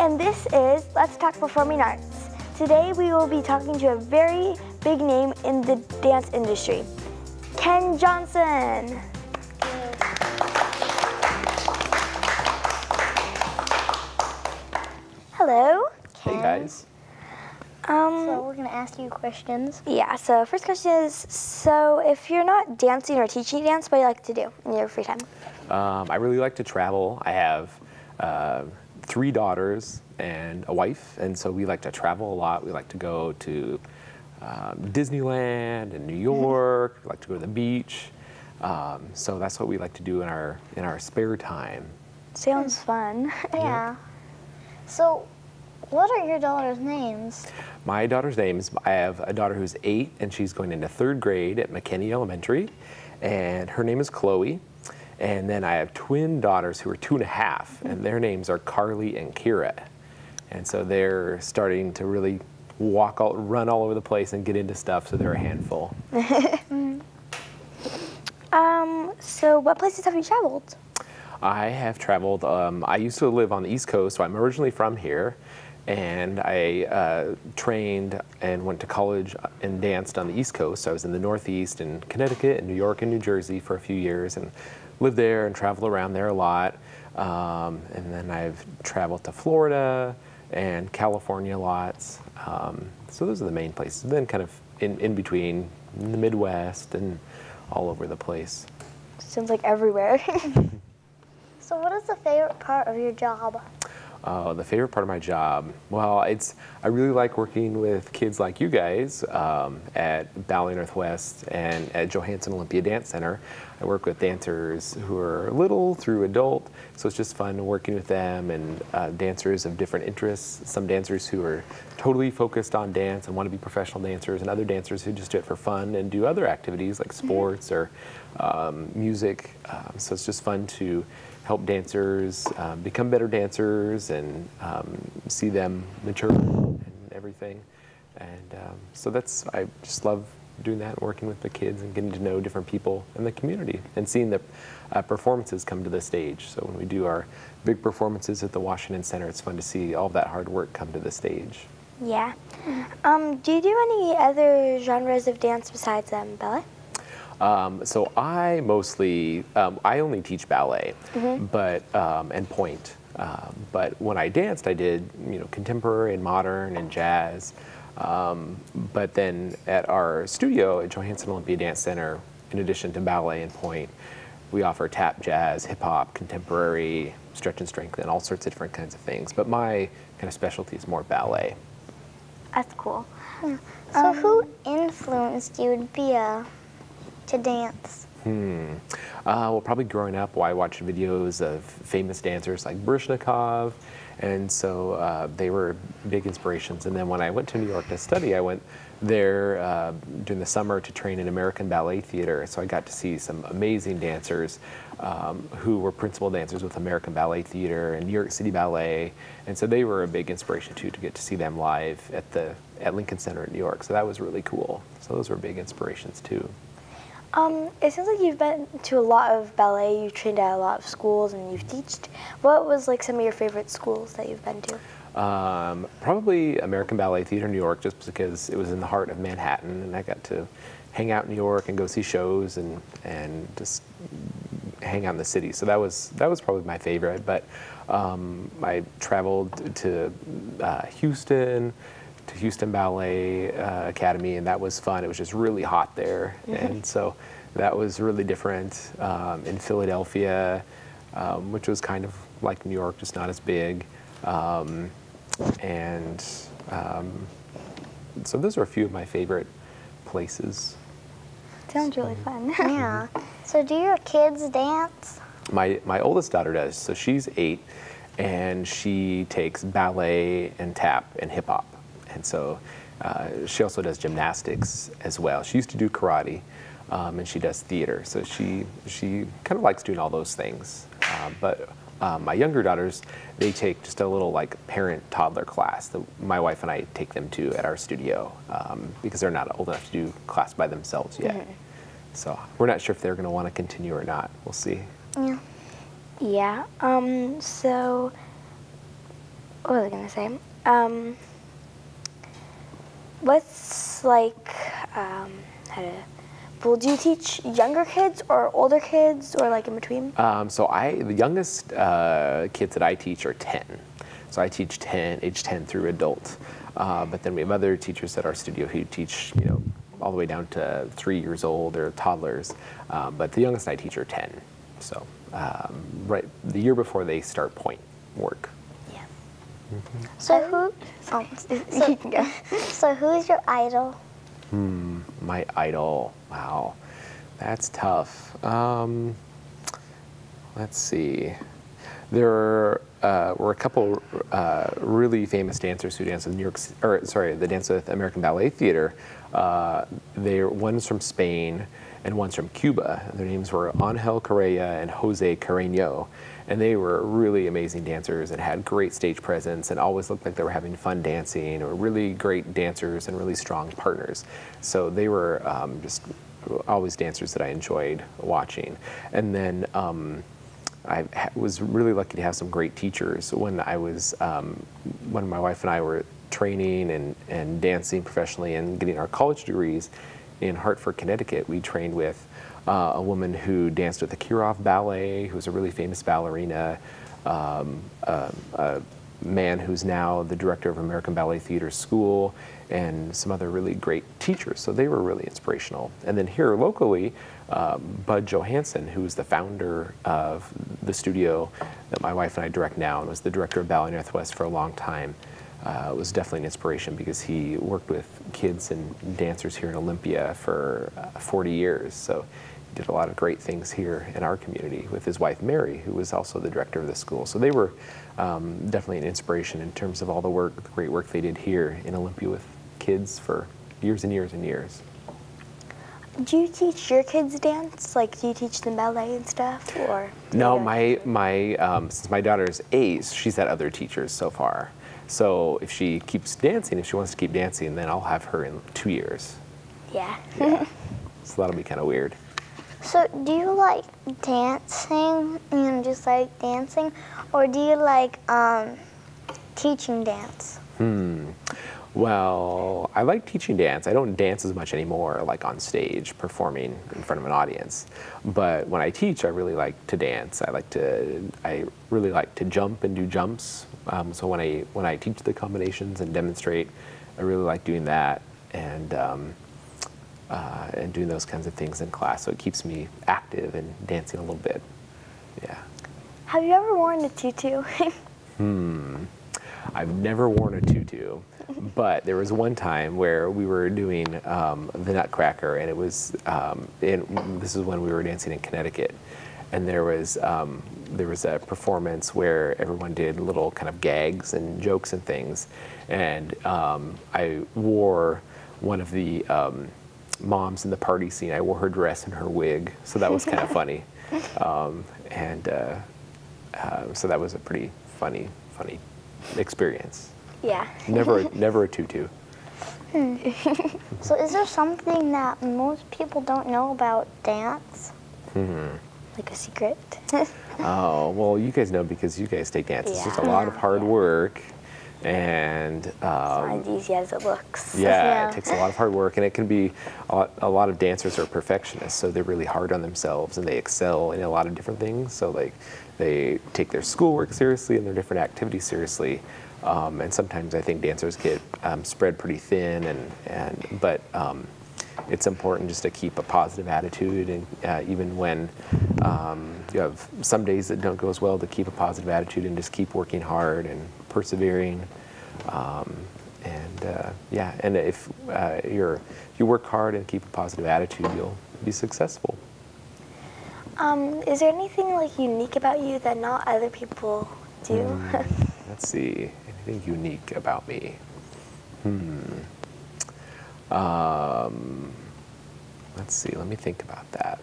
and this is Let's Talk Performing Arts. Today we will be talking to a very big name in the dance industry, Ken Johnsen. Hello. Hey guys. So we're going to ask you questions. Yeah, so first question is, so if you're not dancing or teaching dance, what do you like to do in your free time? I really like to travel. I have 3 daughters and a wife, and so we like to travel a lot. We like to go to Disneyland and New York. We like to go to the beach. So that's what we like to do in our spare time. Sounds fun. Yeah. So what are your daughters' names? My daughter's names, I have a daughter who's 8, and she's going into 3rd grade at McKinney Elementary, and her name is Chloe. And then I have twin daughters who are 2 and a half, and their names are Carly and Kira. And so they're starting to really run all over the place and get into stuff, so they're a handful. So what places have you traveled? I have traveled, I used to live on the East Coast, so I'm originally from here. And I trained and went to college and danced on the East Coast. So I was in the Northeast in Connecticut and New York and New Jersey for a few years and lived there and traveled around there a lot. And then I've traveled to Florida and California lots. So those are the main places. And then kind of in between in the Midwest and all over the place. Sounds like everywhere. So what is the favorite part of your job? The favorite part of my job, well, I really like working with kids like you guys at Ballet Northwest and at Johansen Olympia Dance Center. I work with dancers who are little through adult, so it's just fun working with them, and dancers of different interests. Some dancers who are totally focused on dance and want to be professional dancers, and other dancers who just do it for fun and do other activities like sports or music. So it's just fun to help dancers become better dancers and see them mature and everything. And so I just love doing that, working with the kids and getting to know different people in the community and seeing the performances come to the stage. So when we do our big performances at the Washington Center, it's fun to see all that hard work come to the stage. Yeah. Do you do any other genres of dance besides ballet? So I mostly, I only teach ballet, but and point. But when I danced, I did contemporary and modern and jazz. But then at our studio at Johansen Olympia Dance Center, in addition to ballet and point, we offer tap, jazz, hip hop, contemporary, stretch and strengthen, all sorts of different kinds of things. But my kind of specialty is more ballet. That's cool. Yeah. So who influenced you to dance? Well, probably growing up, I watched videos of famous dancers like Baryshnikov, and so they were big inspirations. And then when I went to New York to study, I went there during the summer to train in American Ballet Theater. So I got to see some amazing dancers who were principal dancers with American Ballet Theater and New York City Ballet. And so they were a big inspiration too, to get to see them live at Lincoln Center in New York. So that was really cool. So those were big inspirations too. It sounds like you've been to a lot of ballet, you've trained at a lot of schools, and you've taught. What was like some of your favorite schools that you've been to? Probably American Ballet Theater New York, just because it was in the heart of Manhattan, and I got to hang out in New York and go see shows and just hang out in the city. So that was probably my favorite. But I traveled to Houston Ballet Academy, and that was fun. It was just really hot there, and so that was really different. In Philadelphia, which was kind of like New York, just not as big. So those are a few of my favorite places. Sounds really fun. Yeah. So do your kids dance? My oldest daughter does. So she's 8, and she takes ballet and tap and hip hop. And so she also does gymnastics as well. She used to do karate, and she does theater. So she kind of likes doing all those things. But my younger daughters, they take just a little like parent-toddler class that my wife and I take them to at our studio because they're not old enough to do class by themselves yet. So we're not sure if they're going to want to continue or not. We'll see. Yeah. Yeah. So what was I gonna say? What's like, how to, well, do you teach younger kids or older kids or like in between? So the youngest kids that I teach are 10. So I teach age 10 through adult. But then we have other teachers at our studio who teach, all the way down to 3 years old or toddlers. But the youngest I teach are 10. So right the year before they start point work. Yeah. Mm-hmm. So You can go. so who's your idol? My idol. Wow, that's tough. Let's see. There were a couple really famous dancers who danced with the Dance with American Ballet Theater. One's from Spain and one's from Cuba. Their names were Angel Correa and Jose Carreño. And they were really amazing dancers and had great stage presence and always looked like they were having fun dancing, or really great dancers and really strong partners. So they were just always dancers that I enjoyed watching. And then I was really lucky to have some great teachers when I was, when my wife and I were training and dancing professionally and getting our college degrees in Hartford, Connecticut. We trained with a woman who danced with the Kirov Ballet, who was a really famous ballerina, a man who's now the director of American Ballet Theater School, and some other really great teachers. So they were really inspirational. And then here locally, Bud Johansen, who was the founder of the studio that my wife and I direct now and was the director of Ballet Northwest for a long time, was definitely an inspiration because he worked with kids and dancers here in Olympia for 40 years. So he did a lot of great things here in our community with his wife Mary, who was also the director of the school. So they were definitely an inspiration in terms of all the great work they did here in Olympia with kids for years and years and years. Do you teach your kids dance? Like, do you teach them ballet and stuff, or? No, since my daughter's 8, she's had other teachers so far. So if she keeps dancing, if she wants to keep dancing, then I'll have her in 2 years. Yeah. Yeah. So that'll be kind of weird. So do you like dancing and just like dancing, or do you like teaching dance? Well, I like teaching dance. I don't dance as much anymore, like on stage, performing in front of an audience. But when I teach, I really like to dance. I really like to jump and do jumps. So when I teach the combinations and demonstrate, I really like doing that and doing those kinds of things in class. So it keeps me active and dancing a little bit. Yeah. Have you ever worn a tutu? I've never worn a tutu, but there was one time where we were doing the Nutcracker, and it was, this is when we were dancing in Connecticut, and there was a performance where everyone did little kind of gags and jokes and things, and I wore one of the moms in the party scene. I wore her dress and her wig, so that was kind of funny, so that was a pretty funny experience. Yeah. Never a tutu. So is there something that most people don't know about dance? Like a secret? Oh, well, you guys know because you guys take dance. It's just a Yeah. lot of hard work, and It's not as easy as it looks. yeah, it takes a lot of hard work, and it can be a lot of dancers are perfectionists, so they're really hard on themselves, and they excel in a lot of different things. So like they take their schoolwork seriously and their different activities seriously, and sometimes I think dancers get spread pretty thin, but it's important just to keep a positive attitude, and even when you have some days that don't go as well, to keep a positive attitude and just keep working hard and persevering. And if you work hard and keep a positive attitude, you'll be successful. Is there anything like unique about you that not other people do? Let's see, anything unique about me? Let's see, let me think about that.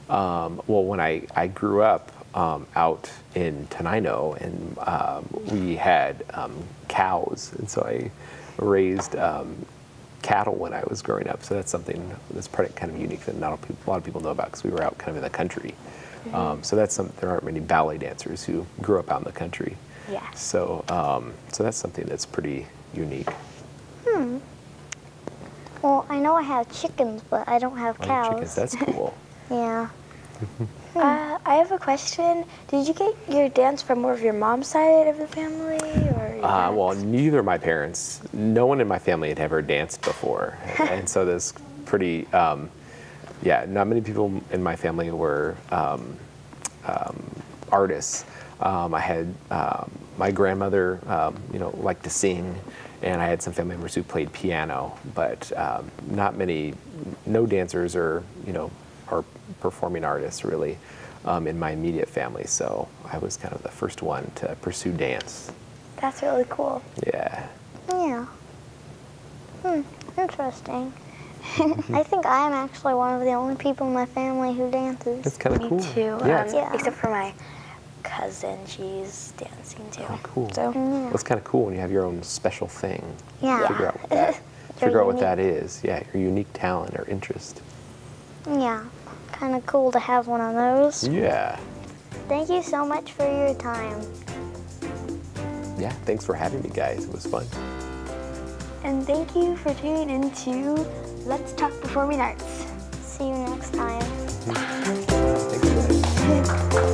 Well, when I grew up out in Tenino, and we had cows, and so I raised cattle when I was growing up. So that's something that's pretty kind of unique that not a lot of people know about, because we were out kind of in the country. So there aren't many ballet dancers who grew up out in the country. Yeah. So, so that's something that's pretty unique. Well, I know I have chickens, but I don't have Oh, cows. chickens, that's cool. Yeah. I have a question. Did you get your dance from more of your mom's side of the family, or your dad's? Well, neither of my parents, no one in my family had ever danced before. And so this pretty, yeah, not many people in my family were artists. I had my grandmother, you know, liked to sing, and I had some family members who played piano, but not many, no dancers or, you know, or performing artists really in my immediate family. So I was kind of the first one to pursue dance. That's really cool. Yeah. Yeah. Interesting. I think I am actually one of the only people in my family who dances. It's kind of cool. Me too. Yeah. Yeah. Except for my cousin, she's dancing too. Oh, cool. So Well, it's kind of cool when you have your own special thing. Yeah. Figure out what that, figure out what that is. Yeah, your unique talent or interest. Yeah. Kind of cool to have one of those. Yeah. Thank you so much for your time. Yeah, thanks for having me, guys. It was fun. and thank you for tuning into Let's Talk Performing Arts. See you next time. Thanks, guys.